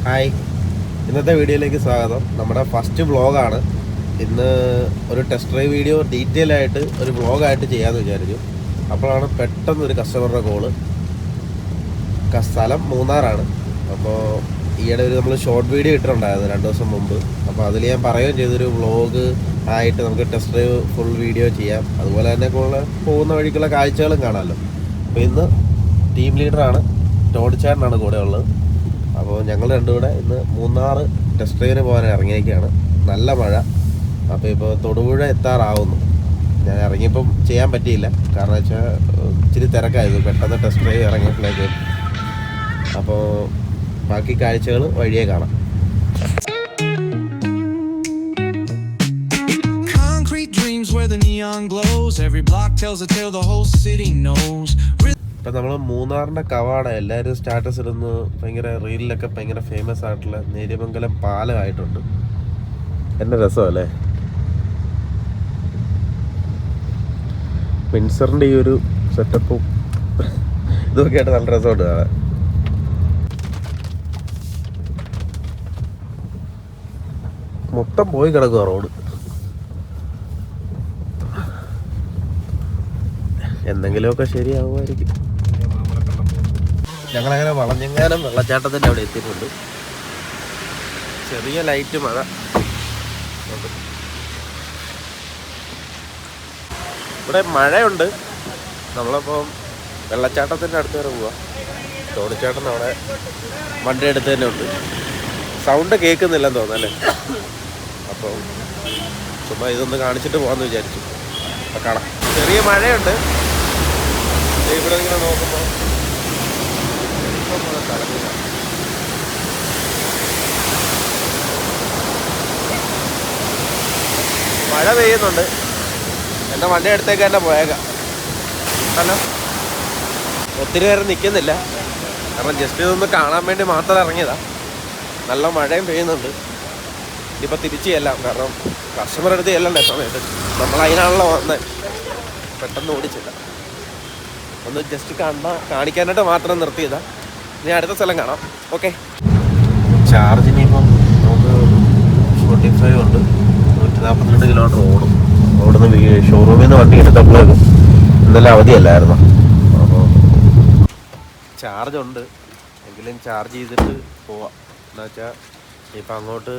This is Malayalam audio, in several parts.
ഹായ്, ഇന്നത്തെ വീഡിയോയിലേക്ക് സ്വാഗതം. നമ്മുടെ ഫസ്റ്റ് വ്ളോഗാണ്. ഇന്ന് ഒരു ടെസ്റ്റ് ഡ്രൈവ് വീഡിയോ ഡീറ്റെയിൽ ആയിട്ട് ഒരു വ്ളോഗായിട്ട് ചെയ്യാമെന്ന് വിചാരിച്ചു. അപ്പോഴാണ് പെട്ടെന്നൊരു കസ്റ്റമറുടെ കോള്. സ്ഥലം മൂന്നാറാണ്. അപ്പോൾ ഈയിടെ നമ്മൾ ഷോർട്ട് വീഡിയോ ഇട്ടിട്ടുണ്ടായിരുന്നു 2 ദിവസം മുമ്പ്. അപ്പോൾ അതിൽ ഞാൻ പറയുകയും ചെയ്തൊരു വ്ളോഗ് ആയിട്ട് നമുക്ക് ടെസ്റ്റ് ഡ്രൈവ് ഫുൾ വീഡിയോ ചെയ്യാം, അതുപോലെ തന്നെ പോകുന്ന വഴിക്കുള്ള കാഴ്ചകളും കാണാമല്ലോ. അപ്പോൾ ഇന്ന് ടീം ലീഡറാണ് ടോണിച്ചേട്ടനാണ് കൂടെ ഉള്ളത്. അപ്പോൾ ഞങ്ങൾ രണ്ടും കൂടെ ഇന്ന് മൂന്നാർ ടെസ്റ്റ് ഡ്രൈവിന് പോകാൻ ഇറങ്ങിയേക്കാണ്. നല്ല മഴ. അപ്പോൾ ഇപ്പോൾ തൊടുപുഴ എത്താറാവുന്നു. ഞാൻ ഇറങ്ങിയപ്പം ചെയ്യാൻ പറ്റിയില്ല, കാരണം വെച്ചാൽ ഇച്ചിരി തിരക്കായിരുന്നു പെട്ടെന്ന് ടെസ്റ്റ് ഡ്രൈവ് ഇറങ്ങിയപ്പോഴേക്ക്. അപ്പോൾ ബാക്കി കാഴ്ചകൾ വഴിയേ കാണാം. ഇപ്പം നമ്മൾ മൂന്നാറിൻ്റെ കവാട എല്ലാവരും സ്റ്റാറ്റസ് ഇടുന്നു. ഭയങ്കര റീലിലൊക്കെ ഭയങ്കര ഫേമസ് ആയിട്ടുള്ള നേര്യമംഗലം പാലമായിട്ടുണ്ട്. എന്നെ രസമല്ലേ വിൻസറിൻ്റെ ഈ ഒരു സെറ്റപ്പും ഇതൊക്കെ ആയിട്ട് നല്ല രസമുണ്ട് കാണാൻ. മൊത്തം പോയി കിടക്കുക റോഡ്. എന്തെങ്കിലുമൊക്കെ ശരിയാവുമായിരിക്കും. ഞങ്ങളങ്ങനെ വളഞ്ഞെങ്ങാനും വെള്ളച്ചാട്ടത്തിൻ്റെ അവിടെ എത്തിയിട്ടുണ്ട്. ചെറിയ ലൈറ്റ് മഴ. ഇവിടെ മഴയുണ്ട്. നമ്മളിപ്പം വെള്ളച്ചാട്ടത്തിൻ്റെ അടുത്ത് വരെ പോവാം. തോണിച്ചാട്ടൻ അവിടെ വണ്ടി അടുത്ത് തന്നെ ഉണ്ട്. സൗണ്ട് കേൾക്കുന്നില്ലെന്ന് തോന്നല്ലേ. അപ്പോൾ ചുമ്മാ ഇതൊന്ന് കാണിച്ചിട്ട് പോകാമെന്ന് വിചാരിച്ചു. അപ്പം കാണാം. ചെറിയ മഴയുണ്ട്. ഇവിടെ ഇങ്ങനെ നോക്കുമ്പോൾ മഴ പെയ്യുന്നുണ്ട്. എൻ്റെ വണ്ടി അടുത്തേക്ക് തന്നെ പോയേക്കാം. ഹലോ, ഒത്തിരി നേരം നിൽക്കുന്നില്ല, കാരണം ജസ്റ്റ് ഇതൊന്ന് കാണാൻ വേണ്ടി മാത്രം ഇറങ്ങിയതാണ്. നല്ല മഴയും പെയ്യുന്നുണ്ട്. ഇനിയിപ്പോൾ തിരിച്ച് ചെല്ലാം, കാരണം കസ്റ്റമർ അടുത്ത് ചെല്ലണ്ടേ സമയത്ത്. നമ്മളതിനാണല്ലോ വന്നത്. പെട്ടെന്ന് ഓടിച്ചില്ല, ഒന്ന് ജസ്റ്റ് കാണിക്കാനായിട്ട് മാത്രം നിർത്തിയതാ. ഇനി അടുത്ത സ്ഥലം കാണാം. ഓക്കെ. ചാർജിനിപ്പം നമുക്ക് 45 ഉണ്ട്. 142 കിലോമീറ്റർ ഓടും. അവിടുന്ന് ഷോറൂമിൽ നിന്ന് വണ്ടി എടുത്തപ്പോഴേക്കും ഇന്നലെ അവധിയല്ലായിരുന്നു. അപ്പോൾ ചാർജ് ഉണ്ട്, എങ്കിലും ചാർജ് ചെയ്തിട്ട് പോവാം. എന്താ വെച്ചാൽ ഇപ്പം അങ്ങോട്ട്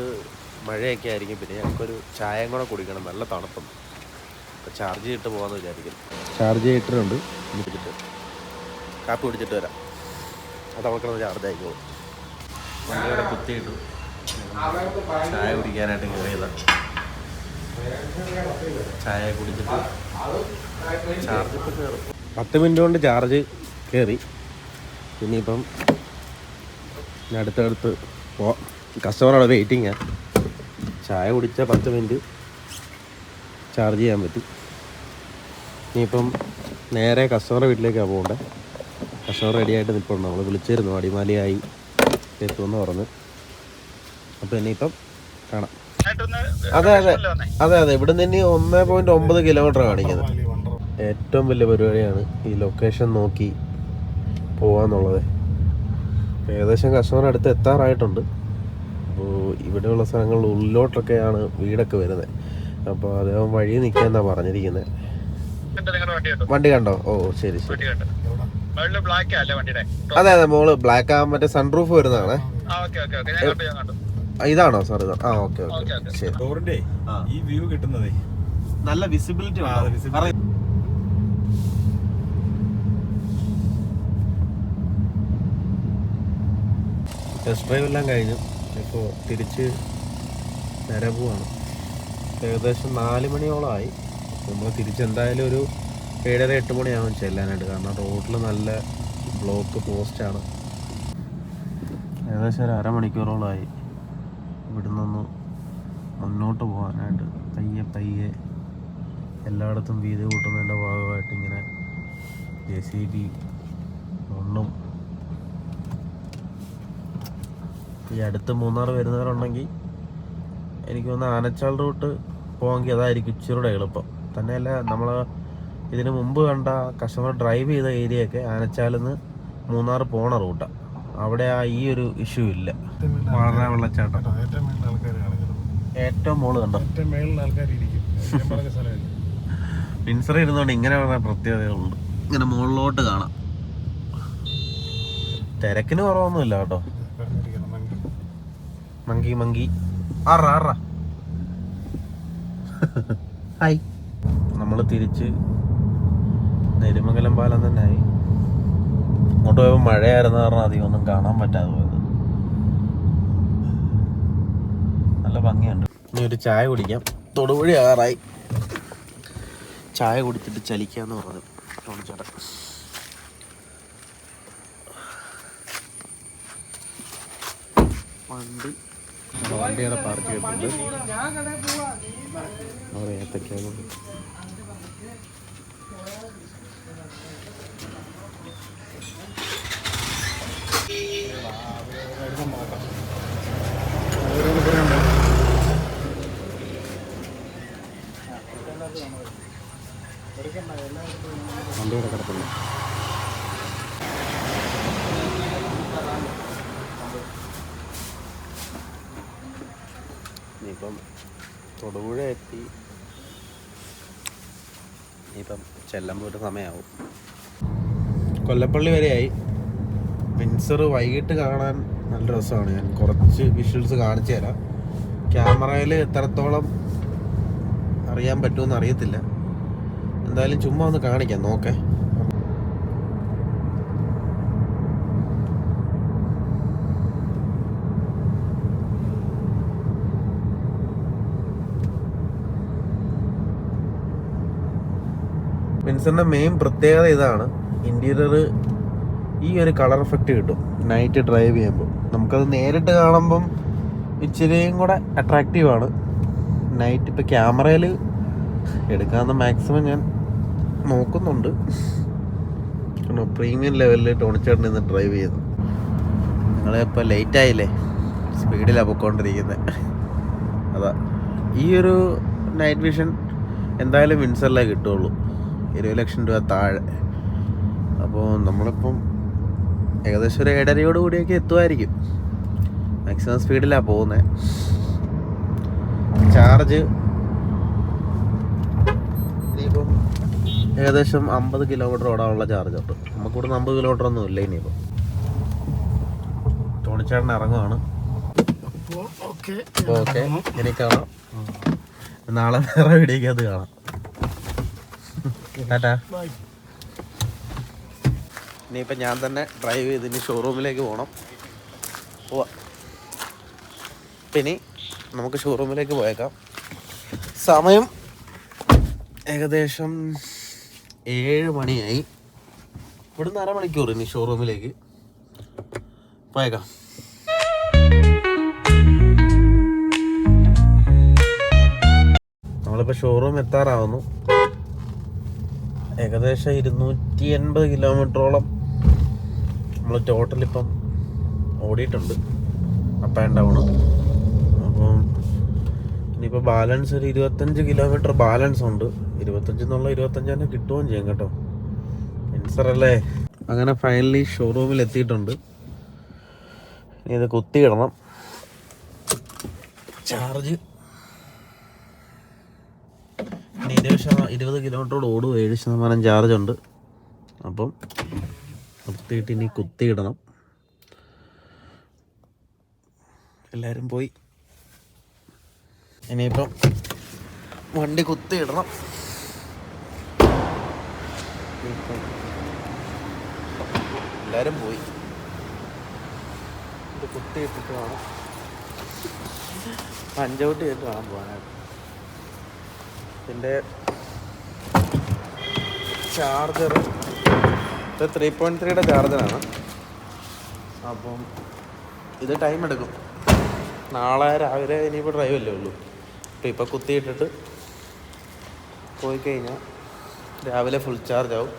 മഴയൊക്കെ ആയിരിക്കും. പിന്നെ ഞങ്ങൾക്കൊരു ചായയും കൂടെ കുടിക്കണം, നല്ല തണുപ്പുണ്ട്. അപ്പോൾ ചാർജ് ചെയ്തിട്ട് പോകാമെന്ന് വിചാരിക്കുന്നു. ചാർജ് ചെയ്തിട്ടുണ്ട്. കുടിച്ചിട്ട് കാപ്പി കുടിച്ചിട്ട് വരാം. അത് നമുക്കൊന്ന് ചാർജ് ആയിക്കോളും. വണ്ടിയുടെ കുത്തിയിട്ടു ചായ കുടിക്കാനായിട്ട് കയറിയതാണ്. ചായ കുടിച്ചിട്ട് ചാർജ് ഇപ്പോൾ കയറും. 10 മിനിറ്റ് കൊണ്ട് ചാർജ് കയറി. ഇനിയിപ്പം അടുത്തടുത്ത് പോവാം. കസ്റ്റമറാണ് വെയിറ്റിങ്ങാണ്. ചായ കുടിച്ചാൽ 10 മിനിറ്റ് ചാർജ് ചെയ്യാൻ പറ്റും. ഇനിയിപ്പം നേരെ കസ്റ്റമറുടെ വീട്ടിലേക്കാണ് പോകേണ്ടത്. കസ്റ്റമർ റെഡിയായിട്ട് നിൽപ്പുണ്ട്. നമ്മൾ വിളിച്ചിരുന്നു, അടിമാലിയായി എത്തുമെന്ന് പറഞ്ഞു. അപ്പോൾ ഇനിയിപ്പം കാണാം. അതെ അതെ അതെ അതെ ഇവിടെ നിന്ന് 1.9 കിലോമീറ്റർ കാണിക്കുന്നത്. ഏറ്റവും വലിയ പരിപാടിയാണ് ഈ ലൊക്കേഷൻ നോക്കി പോകാന്നുള്ളത്. ഏകദേശം കസ്റ്റമർ അടുത്ത് എത്താറായിട്ടുണ്ട്. അപ്പോൾ ഇവിടെയുള്ള സ്ഥലങ്ങളിൽ ഉള്ളിലോട്ടൊക്കെയാണ് വീടൊക്കെ വരുന്നത്. അപ്പോൾ അദ്ദേഹം വഴി നിൽക്കാന്നാണ് പറഞ്ഞിരിക്കുന്നത്. വണ്ടി കണ്ടോ? ഓ ശരി ശരി. അതെ അതെ, മോള് ബ്ലാക്ക് ആ മറ്റേ സൺറൂഫ് വരുന്നതാണ്. ഇതാണോ സാർ? ഇത് ആ ഓക്കെ ഓക്കെ ശരി. ഈ വ്യൂ കിട്ടുന്നതേ നല്ല വിസിബിലിറ്റി. ടെസ്റ്റ് ഡ്രൈവ് എല്ലാം കഴിഞ്ഞു. ഇപ്പോൾ തിരിച്ച് നേരെ പോവാണ്. ഏകദേശം 4 മണിയോളമായി. നമ്മൾ തിരിച്ചെന്തായാലും ഒരു 7:30-8 മണിയാവും ചെല്ലാനായിട്ട്, കാരണം റോഡിൽ നല്ല ബ്ലോക്ക് പോസ്റ്റാണ്. ഏകദേശം ഒരു അരമണിക്കൂറോളമായി ഇവിടുന്നൊന്ന് മുന്നോട്ട് പോകാനായിട്ട്. പയ്യെ പയ്യെ എല്ലായിടത്തും വീതി കൂട്ടുന്നതിൻ്റെ ഭാഗമായിട്ട് ഇങ്ങനെ JCB ഒന്നും. ഈ അടുത്ത് മൂന്നാർ വരുന്നവരുണ്ടെങ്കിൽ എനിക്ക് തോന്നുന്നു ആനച്ചാൽ റൂട്ട് പോകാമെങ്കിൽ അതായിരിക്കും ഇച്ചിരൂടെ എളുപ്പം. തന്നെയല്ല, നമ്മൾ ഇതിന് മുമ്പ് കണ്ട കസ്റ്റമർ ഡ്രൈവ് ചെയ്ത ഏരിയയൊക്കെ ആനച്ചാലിൽ നിന്ന് മൂന്നാർ പോണ റൂട്ടാണ്. അവിടെ ഈ ഒരു ഇഷ്യൂ ഇല്ല. വളരെ വെള്ളച്ചാട്ടം. ഏറ്റവും മുകളിൽ കണ്ടോ, വിൻസർ ഇരുന്നോണ്ട് ഇങ്ങനെ പ്രത്യേകതകളുണ്ട്. ഇങ്ങനെ മുകളിലോട്ട് കാണാം. തിരക്കിന് കുറവൊന്നുമില്ല കേട്ടോ. Monkey hi. നമ്മൾ തിരിച്ച് നെരുമംഗലം പാലം തന്നെ ആയി. അങ്ങോട്ട് പോയപ്പോൾ മഴയായിരുന്ന കാരണം അധികം ഒന്നും കാണാൻ പറ്റാതെ പോയത്. നല്ല ഭംഗിയുണ്ട്. ഇനി ഒരു ചായ കുടിക്കാം. തൊടുപുഴ ആറായി. ചായ കുടിച്ചിട്ട് ചലിക്കാന്ന് പറഞ്ഞു ടോണിച്ചേട്ടൻ. വണ്ടിയുടെ പാർക്ക് ചെയ്തിട്ടുണ്ട്. അവിടെ ഏത്തക്കാണ്. വണ്ടിയുടെ കിടപ്പുണ്ട്. ഇനിയിപ്പം തൊടുപുഴ എത്തി. ഇനിയിപ്പം ചെല്ലുമ്പോൾ ഒരു സമയമാവും. കൊല്ലപ്പള്ളി വരെയായി. വിൻസർ വൈകിട്ട് കാണാൻ നല്ല രസമാണ്. ഞാൻ കുറച്ച് വിഷ്വൽസ് കാണിച്ചു തരാം. ക്യാമറയിൽ എത്രത്തോളം അറിയാൻ പറ്റുമെന്ന് അറിയത്തില്ല. എന്തായാലും ചുമ്മാ ഒന്ന് കാണിക്കാം, നോക്കേ. വിൻസറിന്റെ മെയിൻ പ്രത്യേകത ഇതാണ്. ഇന്റീരിയർ ഈ ഒരു കളർ എഫക്റ്റ് കിട്ടും നൈറ്റ് ഡ്രൈവ് ചെയ്യുമ്പോൾ. നമുക്കത് നേരിട്ട് കാണുമ്പം ഇച്ചിരിയും കൂടെ അട്രാക്റ്റീവാണ്. നൈറ്റ് ഇപ്പോൾ ക്യാമറയിൽ എടുക്കാവുന്ന മാക്സിമം ഞാൻ നോക്കുന്നുണ്ട്. പ്രീമിയം ലെവലിൽ ടോണിച്ചേട്ടൻ ഇന്ന് ഡ്രൈവ് ചെയ്യുന്നു. നിങ്ങളിപ്പോൾ ലേറ്റായില്ലേ, സ്പീഡിലാണ് പൊയ്ക്കൊണ്ടിരിക്കുന്നത്. അതാ ഈ ഒരു നൈറ്റ് വിഷൻ എന്തായാലും വിൻസറിലേ കിട്ടുള്ളൂ. 20 ലക്ഷം രൂപ താഴെ. അപ്പോൾ നമ്മളിപ്പം ഏകദേശം ഒരു 7:30 കൂടിയൊക്കെ എത്തുമായിരിക്കും. മാക്സിമം സ്പീഡിലാണ് പോകുന്നത്. ചാർജ് ഇനിയിപ്പം ഏകദേശം 50 കിലോമീറ്റർ ഓടാനുള്ള ചാർജ് ഉണ്ട്. നമുക്കിവിടെ 50 കിലോമീറ്റർ ഒന്നും ഇല്ല. ഇനിയിപ്പം ടോണിച്ചേട്ടൻ ഇറങ്ങുവാണ്. ഓക്കെ, ഇനി കാണാം. നാളെ വേറെ വീഡിയോക്ക് അത് കാണാം. ടാറ്റാ. ഇനിയിപ്പോൾ ഞാൻ തന്നെ ഡ്രൈവ് ചെയ്ത് ഇനി ഷോറൂമിലേക്ക് പോകണം. ഇനി നമുക്ക് ഷോറൂമിലേക്ക് പോയേക്കാം. സമയം ഏകദേശം 7 മണിയായി. ഇവിടുന്ന് 1/2 മണിക്കൂർ ഇനി ഷോറൂമിലേക്ക് പോയേക്കാം. നമ്മളിപ്പോൾ ഷോറൂം എത്താറാവുന്നു. ഏകദേശം 280 കിലോമീറ്ററോളം നമ്മൾ ടോട്ടൽ ഇപ്പം ഓടിയിട്ടുണ്ട്, അപ്പ് ആൻഡ് ഡൗണ്. അപ്പം ഇനിയിപ്പോൾ ബാലൻസ് ഒരു 25 കിലോമീറ്റർ ബാലൻസ് ഉണ്ട്. 25 എന്നുള്ള 25 തന്നെ കിട്ടുകയും ചെയ്യും കേട്ടോ. വിൻസറല്ലേ. അങ്ങനെ ഫൈനലി ഷോറൂമിൽ എത്തിയിട്ടുണ്ട്. ഇനി ഇത് കുത്തിയിടണം. ചാർജ് 20 കിലോമീറ്ററോട് ഓടും. 7% ചാർജ് ഉണ്ട്. അപ്പം കുത്തിയിട്ട് ഇനി കുത്തിയിടണം. എല്ലാവരും പോയി. ഇനിയിപ്പം വണ്ടി കുത്തിയിടണം. എല്ലാവരും പോയി. ഇത് കുത്തിയിട്ടിട്ട് വേണം, പഞ്ചൗട്ട് ചെയ്തിട്ട് വേണം പോകാനായിട്ട്. ഇതിൻ്റെ ചാർജർ ഇത് 3.3യുടെ ചാർജറാണ്. അപ്പം ഇത് ടൈം എടുക്കും. നാളെ രാവിലെ ഇനിയിപ്പോൾ ഡ്രൈവ് അല്ലേ ഉള്ളൂ. അപ്പോൾ ഇപ്പോൾ കുത്തിയിട്ടിട്ട് പോയി കഴിഞ്ഞാൽ രാവിലെ ഫുൾ ചാർജ് ആവും.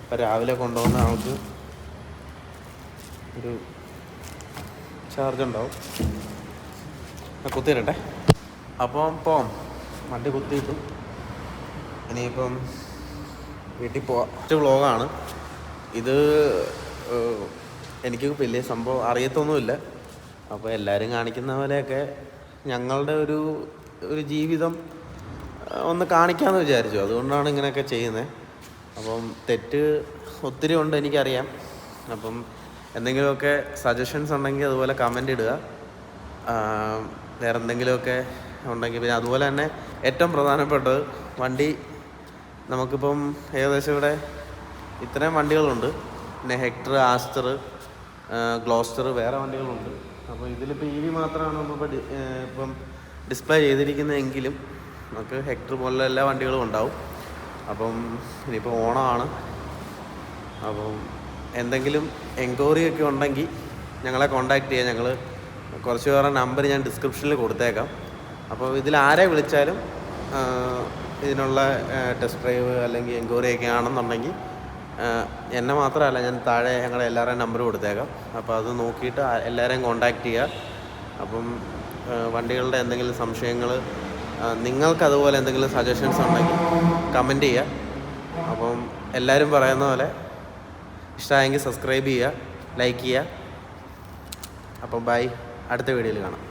അപ്പോൾ രാവിലെ കൊണ്ടുപോകുന്ന ആൾക്ക് ഒരു ചാർജ് ഉണ്ടാവും. കുത്തിയിട്ടെ. അപ്പം പോം വണ്ടി കുത്തിയിട്ടു. ഇനിയിപ്പം വീട്ടിൽ പോവാം. ഫസ്റ്റ് വ്ളോഗാണ് ഇത്. എനിക്ക് വലിയ സംഭവം അറിയത്തൊന്നുമില്ല. അപ്പോൾ എല്ലാവരും കാണിക്കുന്ന പോലെയൊക്കെ ഞങ്ങളുടെ ഒരു ജീവിതം ഒന്ന് കാണിക്കാമെന്ന് വിചാരിച്ചു. അതുകൊണ്ടാണ് ഇങ്ങനെയൊക്കെ ചെയ്യുന്നത്. അപ്പം തെറ്റ് ഒത്തിരി ഉണ്ട് എനിക്കറിയാം. അപ്പം എന്തെങ്കിലുമൊക്കെ സജഷൻസ് ഉണ്ടെങ്കിൽ അതുപോലെ കമൻ്റ് ഇടുക. വേറെ എന്തെങ്കിലുമൊക്കെ ഉണ്ടെങ്കിൽ പിന്നെ അതുപോലെ തന്നെ ഏറ്റവും പ്രധാനപ്പെട്ടത് വണ്ടി നമുക്കിപ്പം ഏകദേശം ഇവിടെ ഇത്രയും വണ്ടികളുണ്ട്. പിന്നെ ഹെക്ടർ, ആസ്റ്റർ, ഗ്ലോസ്റ്റർ, വേറെ വണ്ടികളുണ്ട്. അപ്പോൾ ഇതിലിപ്പോൾ EV മാത്രമാണ് നമ്മളിപ്പോൾ ഇപ്പം ഡിസ്പ്ലേ ചെയ്തിരിക്കുന്നതെങ്കിലും നമുക്ക് ഹെക്ടർ പോലുള്ള എല്ലാ വണ്ടികളും ഉണ്ടാവും. അപ്പം ഇനിയിപ്പോൾ ഓണമാണ്. അപ്പം എന്തെങ്കിലും എൻക്വയറി ഒക്കെ ഉണ്ടെങ്കിൽ ഞങ്ങളെ കോൺടാക്റ്റ് ചെയ്യാം. ഞങ്ങൾ കുറച്ച് പേരുടെ നമ്പർ ഞാൻ ഡിസ്ക്രിപ്ഷനിൽ കൊടുത്തേക്കാം. അപ്പോൾ ഇതിൽ ആരെ വിളിച്ചാലും ഇതിനുള്ള ടെസ്റ്റ് ഡ്രൈവ് അല്ലെങ്കിൽ എൻക്വയറി ഒക്കെ ആണെന്നുണ്ടെങ്കിൽ എന്നെ മാത്രമല്ല, ഞാൻ താഴെ ഞങ്ങളെ എല്ലാവരുടെയും നമ്പർ കൊടുത്തേക്കാം. അപ്പോൾ അത് നോക്കിയിട്ട് എല്ലാവരെയും കോൺടാക്റ്റ് ചെയ്യുക. അപ്പം വണ്ടികളുടെ എന്തെങ്കിലും സംശയങ്ങൾ, നിങ്ങൾക്കതുപോലെ എന്തെങ്കിലും സജഷൻസ് ഉണ്ടെങ്കിൽ കമൻറ്റ് ചെയ്യുക. അപ്പം എല്ലാവരും പറയുന്ന പോലെ ഇഷ്ടമായെങ്കിൽ സബ്സ്ക്രൈബ് ചെയ്യുക, ലൈക്ക് ചെയ്യുക. അപ്പം ബൈ, അടുത്ത വീഡിയോയിൽ കാണാം.